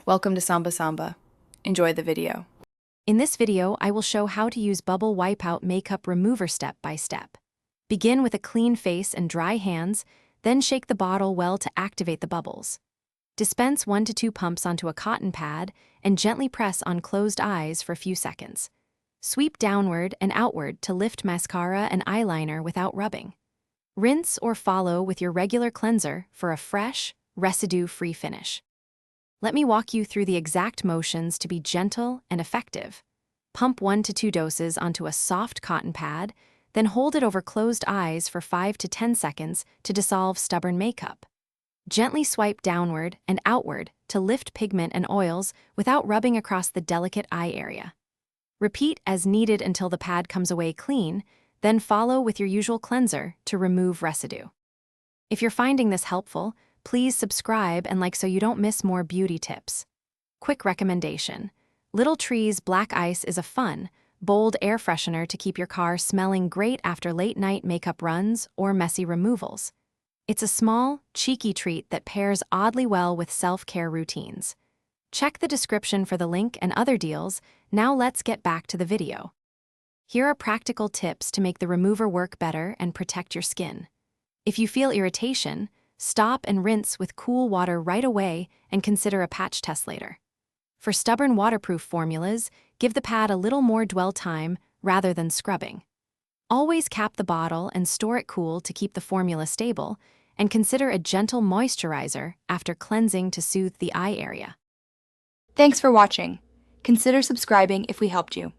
Welcome to Samba Samba. Enjoy the video. In this video, I will show how to use Bubble Wipeout makeup remover step by step. Begin with a clean face and dry hands, then shake the bottle well to activate the bubbles. Dispense 1 to 2 pumps onto a cotton pad and gently press on closed eyes for a few seconds. Sweep downward and outward to lift mascara and eyeliner without rubbing. Rinse or follow with your regular cleanser for a fresh, residue-free finish. Let me walk you through the exact motions to be gentle and effective. Pump 1 to 2 doses onto a soft cotton pad, then hold it over closed eyes for 5 to 10 seconds to dissolve stubborn makeup. Gently swipe downward and outward to lift pigment and oils without rubbing across the delicate eye area. Repeat as needed until the pad comes away clean, then follow with your usual cleanser to remove residue. If you're finding this helpful, please subscribe and like so you don't miss more beauty tips. Quick recommendation: Little Tree's Black Ice is a fun, bold air freshener to keep your car smelling great after late-night makeup runs or messy removals. It's a small, cheeky treat that pairs oddly well with self-care routines. Check the description for the link and other deals. Now let's get back to the video. Here are practical tips to make the remover work better and protect your skin. If you feel irritation, stop and rinse with cool water right away and consider a patch test later. For stubborn waterproof formulas, give the pad a little more dwell time rather than scrubbing. Always cap the bottle and store it cool to keep the formula stable, and consider a gentle moisturizer after cleansing to soothe the eye area. Thanks for watching. Consider subscribing if we helped you.